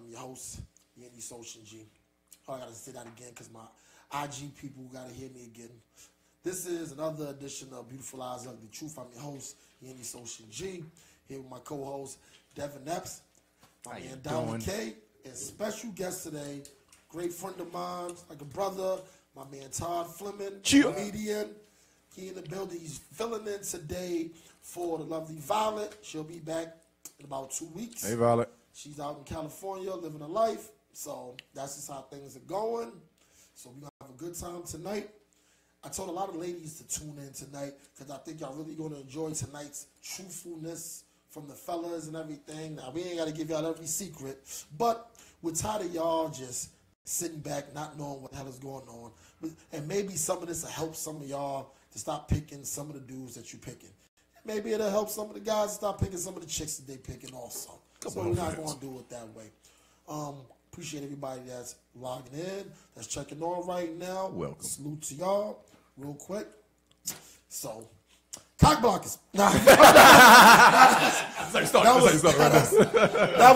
I'm your host, Yandy Social G. Oh, I gotta say that again because my IG people gotta hear me again. This is another edition of Beautiful Eyes of the Truth. I'm your host, Yandy Social G. Here with my co-host, Devin Epps, my man Donald K, and special guest today, great friend of mine, like a brother, my man Todd Fleming, comedian. He in the building. He's filling in today for the lovely Violet. She'll be back in about 2 weeks. Hey, Violet. She's out in California living a life. So that's just how things are going. So we're going to have a good time tonight. I told a lot of ladies to tune in tonight because I think y'all really going to enjoy tonight's truthfulness from the fellas and everything. Now, we ain't got to give y'all every secret, but we're tired of y'all just sitting back, not knowing what the hell is going on. And maybe some of this will help some of y'all to stop picking some of the dudes that you're picking. Maybe it'll help some of the guys to stop picking some of the chicks that they picking also. So we're not going to do it that way. Appreciate everybody that's logging in, that's checking on right now. Welcome. Salute to y'all real quick. So, cock blockers. Nah. That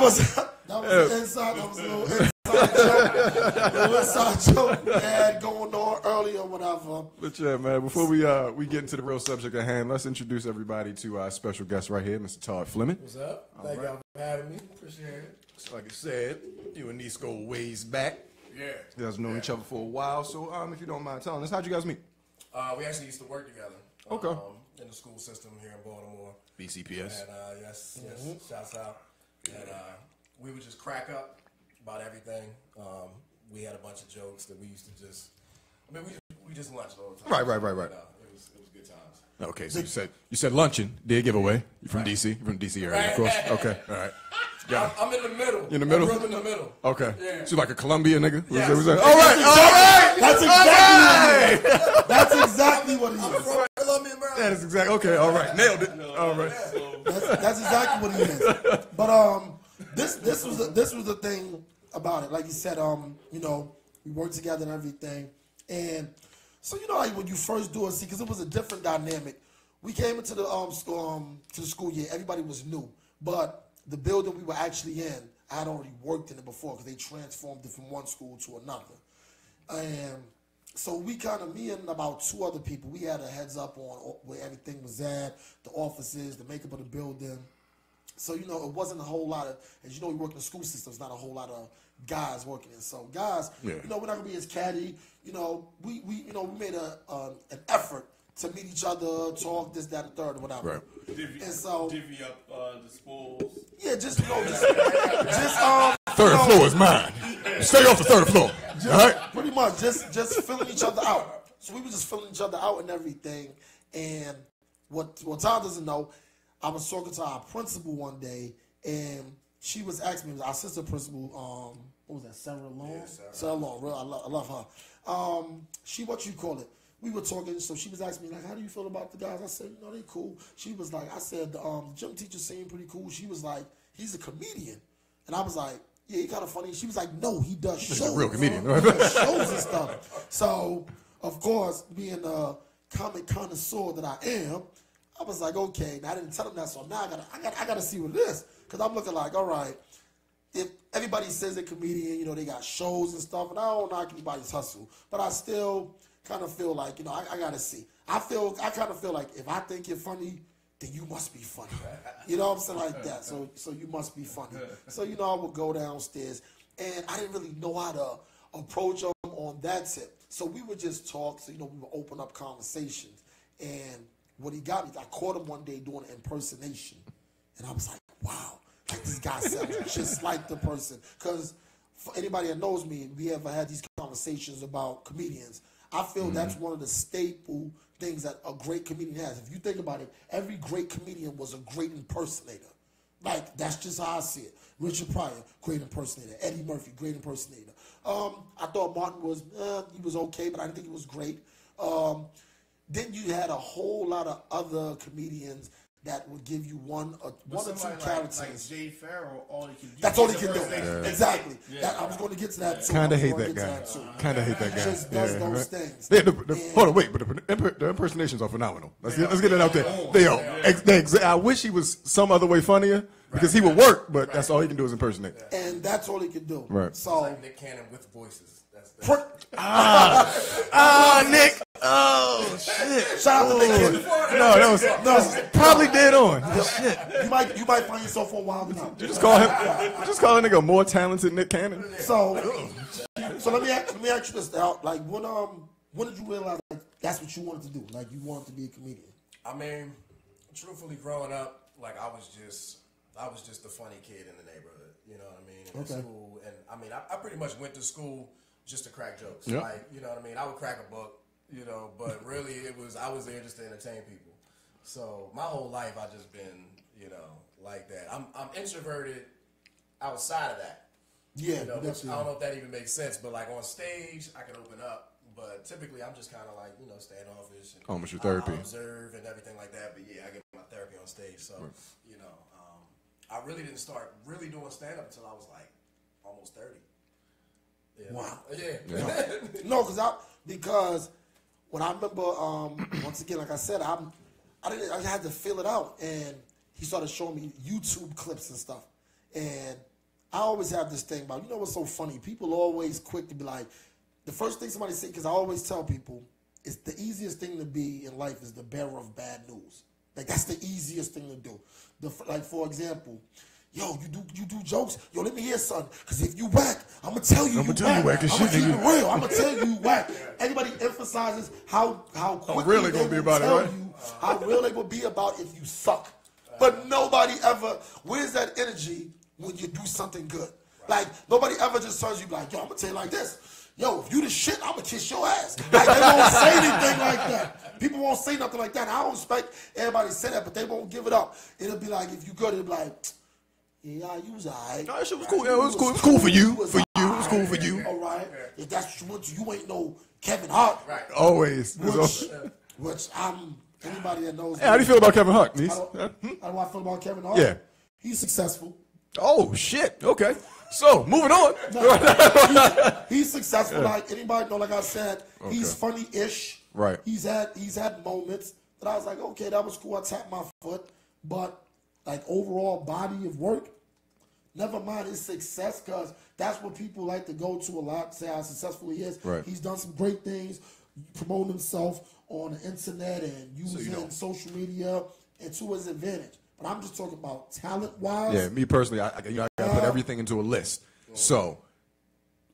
was an inside. That was a little inside joke we had going on earlier or whatever. But yeah, man, before we get into the real subject at hand, let's introduce everybody to our special guest right here, Mr. Todd Fleming. What's up? Thank y'all for having me. Appreciate it. So like I said, you and these go ways back. Yeah. You guys known each other for a while, so if you don't mind telling us, how'd you guys meet? We actually used to work together. Okay. In the school system here in Baltimore. BCPS. And yes, shouts out. And we would just crack up about everything. We had a bunch of jokes that we used to just, we just lunched all the time. Right. It was good times. Okay, so you said luncheon, did giveaway. You're from DC. You're from DC area, of course. Okay, all right. I'm in the middle. You in the middle? I grew up in the middle. Okay. Yeah. So you like a Columbia nigga? Yes. All right. That's exactly what it is. I'm from Columbia, Maryland. That is exactly, okay, all right. Nailed it. All right. That's exactly what it is. But this was the thing about it. Like you said, we worked together and everything. And so like when you first do it, because it was a different dynamic. We came into the school year, everybody was new. But the building we were actually in, I had already worked in it before because they transformed it from one school to another. And so me and about 2 other people, we had a heads up on where everything was at, the offices, the makeup of the building. So, it wasn't a whole lot of, as you know, we work in the school system, it's not a whole lot of guys working in. So guys, we're not going to be as catty. We made an effort to meet each other, talk, this, that, and third, or whatever. Right. Divvy up the spoils. Yeah, just third floor is mine. Stay off the third floor. All right. Pretty much, just filling each other out. So we were just filling each other out and everything. And what Tom doesn't know, I was talking to our principal one day, and she was asking me, it was our sister principal, what was that, Sarah Long? Yeah, Sarah Long, I love her. We were talking, so she was asking me, like, how do you feel about the guys? I said, they cool. She was like, I said, the gym teacher seemed pretty cool. She was like, he's a comedian. And I was like, yeah, he kind of funny. She was like, no, he does shows. He's a real comedian. He does shows and stuff. So, of course, being a comic connoisseur that I am, I was like, okay. And I didn't tell him that, so now I gotta see what it is. Because I'm looking like, all right, if everybody says they're comedian, they got shows and stuff, and I don't knock anybody's hustle. But I still kind of feel like, I gotta see. I kind of feel like if I think you're funny, then you must be funny. You know what I'm saying? Like that. So you must be funny. So, I would go downstairs, and I didn't really know how to approach them on that tip. So we would just talk. So, we would open up conversations. And what he got me, I caught him one day doing an impersonation. And I was like, wow, like this guy sounds just like the person. Because for anybody that knows me, we ever had these conversations about comedians. I feel that's one of the staple things that a great comedian has. If you think about it, every great comedian was a great impersonator. Like, that's just how I see it. Richard Pryor, great impersonator. Eddie Murphy, great impersonator. I thought Martin was, he was okay, but I didn't think he was great. Then you had a whole lot of other comedians that would give you one or two characters. Like Jay Farrell, all he can do. That's all he can do. Yeah. Exactly. Yeah. I was going to get to that too. Kind of hate that guy. Kind of hate that guy. Just does those things. Hold on, wait. But the impersonations are phenomenal. Let's get it out there. They are. I wish he was some other way funnier. because he would work, but that's all he can do is impersonate. And that's all he can do. Right. So Like Nick Cannon with voices. That's Nick. Oh shit. shout out to Nick Cannon. No, that was probably dead on. Shit. You might find yourself for a while now. Just call him. Just call a nigga more talented Nick Cannon. So let me ask you this now. Like when did you realize like that's what you wanted to do? Like you wanted to be a comedian? I mean, truthfully, growing up, like I was just the funny kid in the neighborhood. You know what I mean? In school, and I mean, I pretty much went to school just to crack jokes. Yep. Like, you know what I mean? I would crack a book, you know, but really I was there just to entertain people. So my whole life I just been, you know, like that. I'm introverted outside of that. Yeah, You know, which I don't know if that even makes sense, but like on stage I can open up. But typically I'm just kind of like, you know, standoffish. And Almost your therapy. I observe and everything like that. But yeah, I get my therapy on stage. So, you know, I really didn't start really doing stand-up until I was like almost 30. Yeah. Wow. Yeah. No, because when I remember, once again, like I said, I had to fill it out, and he started showing me YouTube clips and stuff, and I always have this thing about, you know what's so funny? People are always quick to be like, the first thing somebody say, because I always tell people, it's the easiest thing to be in life is the bearer of bad news. Like that's the easiest thing to do. Like for example, yo, you do jokes. Yo, let me hear something. Because if you whack, I'm going to tell you whack. I'm going to keep it real. I'm going to tell you whack. Everybody emphasizes how quickly really they gonna be will about it, tell right? you how real they will be about if you suck. But nobody ever, where's that energy when you do something good? Like, nobody ever just tells you like, yo, I'm going to tell you like this. Yo, if you the shit, I'm going to kiss your ass. Like, they won't say anything like that. People won't say nothing like that. I don't expect everybody to say that, but they won't give it up. It'll be like, if you good, it'll be like, yeah, you was all right. No, that shit was cool. Yeah, it was cool. It was cool for you. For you. It was cool for you. All right. If that's what you want to, you ain't no Kevin Hart. Right. Always. Which I'm, anybody that knows. Hey, how do you feel about Kevin Hart, niece? How do I feel about Kevin Hart? Yeah. He's successful. Oh, shit. Okay. So, moving on. He's successful. Like anybody know, like I said, he's funny-ish. Right. He's had moments that I was like, okay, that was cool. I tapped my foot. But like overall body of work, never mind his success, because that's what people like to go to a lot, say how successful he is. Right. He's done some great things, promoting himself on the internet and using social media and to his advantage. But I'm just talking about talent-wise. Yeah, me personally, I gotta put everything into a list. So,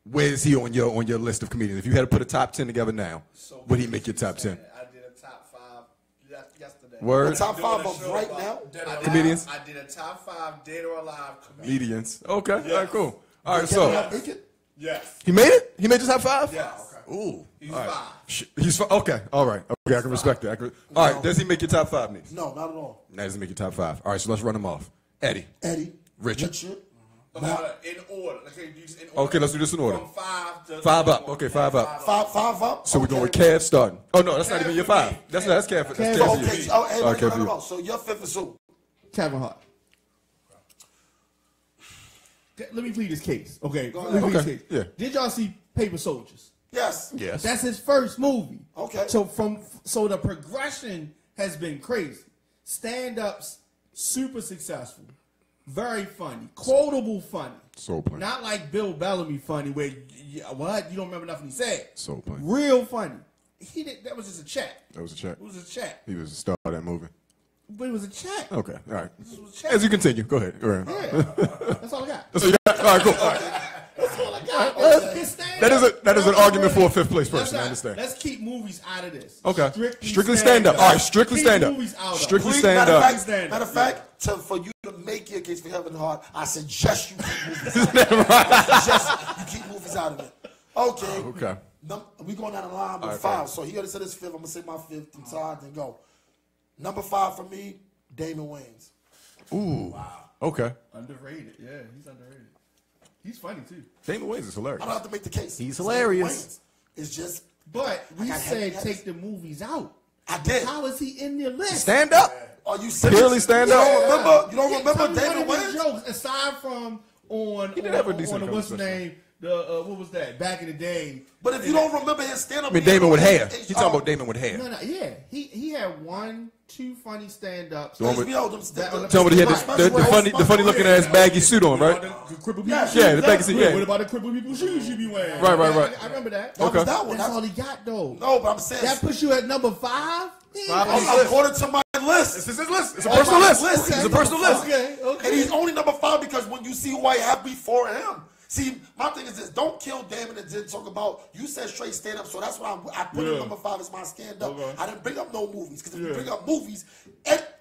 where is he on your list of comedians? If you had to put a top 10 together now, would he make your top 10? I did a top 5 yesterday. Word? The top 5 of right now. Comedians? I did a top 5 dead or alive comedians. Comedians. Okay. All right, cool. All right, Can so I make it? Yes. he made it? He made your top 5? Yes. Ooh. He's all right. 5. He's 5. Okay. All right. Okay, I can respect that. All right. Does he make your top 5, niece? No, not at all. That doesn't make your top 5. All right, so let's run them off. Eddie. Richard. In order. Okay, let's do this in order. From 5 to 5 up. Okay, 5 up. Five up. So we're going with Kev starting. Oh, no, that's not even your 5. That's Kev. That's Kev for Okay. you. Oh, hey, Okay, no, for no, you. no. So your fifth is who? Kevin Hart. Let me plead his case. Okay. Go ahead. Let me plead his Okay, case. yeah. Did y'all see Paper Soldiers? Yes. Yes. That's his first movie. Okay. So the progression has been crazy. Stand-ups, super successful, very funny, quotable funny. Soul Plane. Not like Bill Bellamy funny where what you don't remember nothing he said. Soul Plane. Real funny. That was just a check. That was a check. It was a check. He was the star of that movie. But it was a check. Okay, all right. This was a check. As you continue, go ahead. Go ahead. Yeah. That's all I got. That's what you got? All right, cool. All right. That's all I got. His stand-up. That is an argument for a 5th place person. I understand. Let's keep movies out of this. Okay. Strictly stand-up. All right, strictly Keep stand-up. movies out of it. Strictly Please, stand-up. Matter of fact, for you to make your case for Kevin Hart, I suggest you keep movies out of it. I suggest you keep movies out of it. Okay. Okay. We going down the line with right, 5. fine. So he already said his 5th. I'm going to say my 5th and Todd and go. Number 5 for me, Damon Wayans. Ooh. Wow. Okay. Underrated. Yeah, he's underrated. He's funny too. Damon Wayans is hilarious. I don't have to make the case. He's hilarious. Damon Wayans is just. But we got said heavy take the movies out. I did. How is he in your list? Stand up. Are you serious? Purely stand You up? don't remember? You don't Tell remember me one Damon of his Wayans? jokes aside from on did have a decent what's the couple name? what was that? Back in the day. But if you don't remember his stand-up, I mean, Damon with hair. He talking about Damon with hair. No, yeah. He had 1, 2 funny stand-ups. The one with- Tell me he had the funny looking ass baggy suit on, right? The crippled people Yeah, the baggy suit. Yeah. What about the crippled people shoes you be wearing? Right. I remember that. Okay. That one. That's all he got though. No, but I'm saying That puts you at number 5. according to my list. This is his list. It's a personal list. It's a personal list. Okay. And he's only number 5 because when you see who I have before him. See, my thing is this: don't kill Damon and then talk about. You said straight stand up, so that's why I put him number 5 as my stand up. Okay. I didn't bring up no movies because if you bring up movies,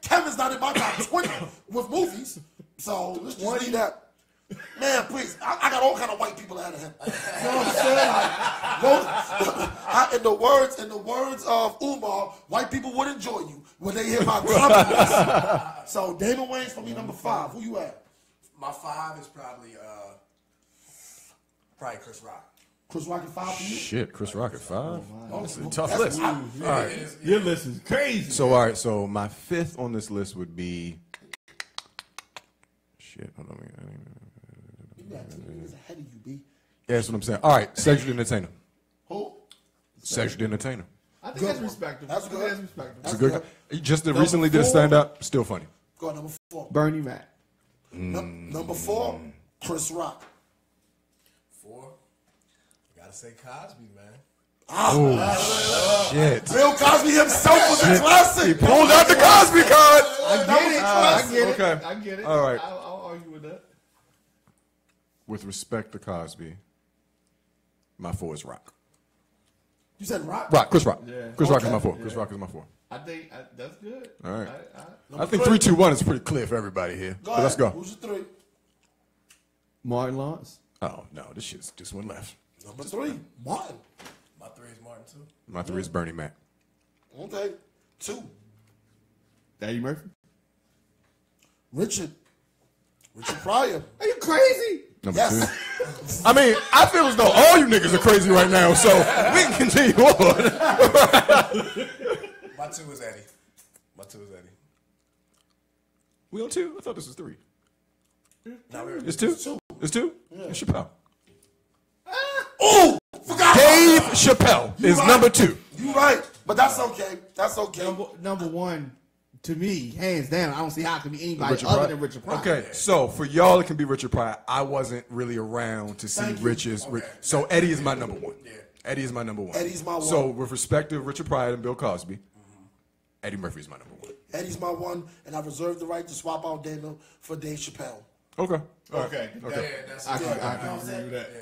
Kevin's not in my top 20 with movies. So let's just leave that. Man, please, I got all kind of white people out of him. You know what I'm saying? In the words of Umar, white people would enjoy you when they hear my compliments. So Damon Wayans for me number 5. Who you at? My 5 is probably Chris Rock. Chris Rock at 5 for you? Shit, Chris Rock at 5. That's a tough That's list. all right. Your list is crazy. So all right, so my 5th on this list would be. Shit, hold on. You got 2 years ahead of you, B. Yeah, that's what I'm saying. All right, Cedric the Entertainer. Who? Cedric the Entertainer. I think that's respectable. That's good. That's respectable. It's a good. He just recently did a stand up. Still funny. Go on, number 4. Bernie Mac. Number 4, Chris Rock. 4, you gotta say Cosby, man. Shit. Bill Cosby himself was a classic. He pulled out the Cosby card. I get it. Okay. I get it. All right. I'll argue with that. With respect to Cosby, my 4 is Rock. You said Rock? Chris Rock. Yeah. Chris Rock is Okay. my 4. Chris Rock is my 4. I think that's good. All right. I I think 3, 2, 1 is pretty clear for everybody here. Go But ahead. let's go. Who's your 3? Martin Lawrence. Oh no, this shit's just one left. Number 3, Martin. My 3 is Martin too. My 3 is Bernie Mac. Okay. 2, Eddie Murphy. Richard Pryor. Are you crazy? Number Yes. 2. I mean, I feel as though all you niggas are crazy right now, so we can continue on. My 2 is Eddie. My 2 is Eddie. We on 2? I thought this was 3. Now we're It's 2? It's 2? Yeah. It's Chappelle. Oh, forgot. Dave Chappelle is right. number 2. You right, but that's okay. That's okay. Number 1, to me, hands down. I don't see how it can be anybody Richard other Pryor? than Richard Pryor. Okay, so for y'all, it can be Richard Pryor. I wasn't really around to see Thank you. Rich's. So Eddie is my number 1. Yeah. Eddie is my number 1. Eddie's my 1. So with respect to Richard Pryor and Bill Cosby, Eddie Murphy is my number 1. Eddie's my 1, and I reserve the right to swap out Daniel for Dave Chappelle. Okay. Okay. Okay. that's I can Yeah. agree with that. Yeah.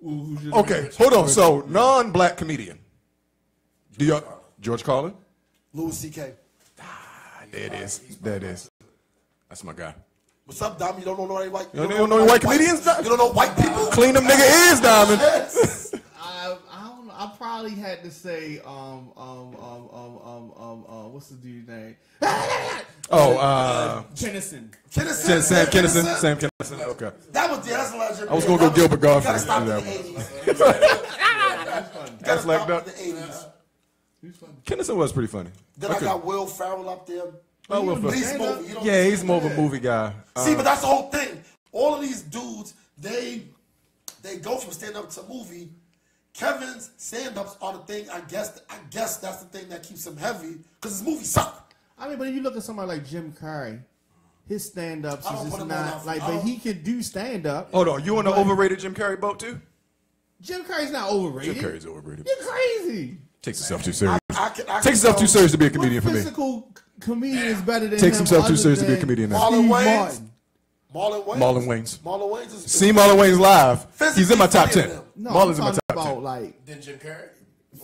Who's your Okay. Hold on. So non-black comedian. Do y'all George Carlin? Louis C.K. There it is. There it is. That's my guy. What's up, Dom? You don't know any white? You don't know any white comedians, Dom? You don't know white people? Clean them nigga ears, Diamond. Yes. I don't know. I probably had to say what's the dude's name? Oh, Tennyson. Kinnison. Sam Kinison. Sam Kinison. Okay. That was that's a legend. I was gonna go Gilbert Gottfried. You gotta stop in the Yeah. 80s. That's like Stop that. in the 80s. Kinison was pretty funny. Then I got Will Ferrell up there. Oh, Will But he's Ferrell. more, you know, Yeah, he's more of a movie guy. See, but that's the whole thing. All of these dudes, they go from stand up to movie. Kevin's stand ups are the thing. I guess that's the thing that keeps him heavy because his movies suck. I mean, but if you look at somebody like Jim Carrey, his stand-ups I don't is put just him on not that- like, I but don't- he can do stand-up. Hold on, you on the overrated Jim Carrey boat too? Jim Carrey's not overrated. Jim Carrey's overrated. You're crazy. Takes himself too serious. I Takes himself too serious to be a comedian for What me. physical comedian is better than Takes him himself too other serious to be a than comedian now. Marlon Steve Wayans. Martin? Marlon Wayans. Marlon Wayans. Marlon Wayans is See Marlon Wayans live. He's in my top Physically 10. funnier No, Marlon's in I'm my talking top about 10. like Then Jim Carrey.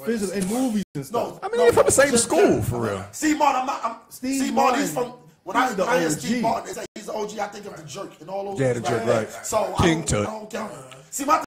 physical in movies and stuff. No, I mean, they're from the same Jim school, Carrey. for real. See, Martin, Steve see, Martin, he's Martin, from. When I he's the hear OG. Steve Martin, it's like he's the OG. I think of the Jerk and all those. Yeah, the things Jerk, like right. that. So King I Tut. don't count. See, my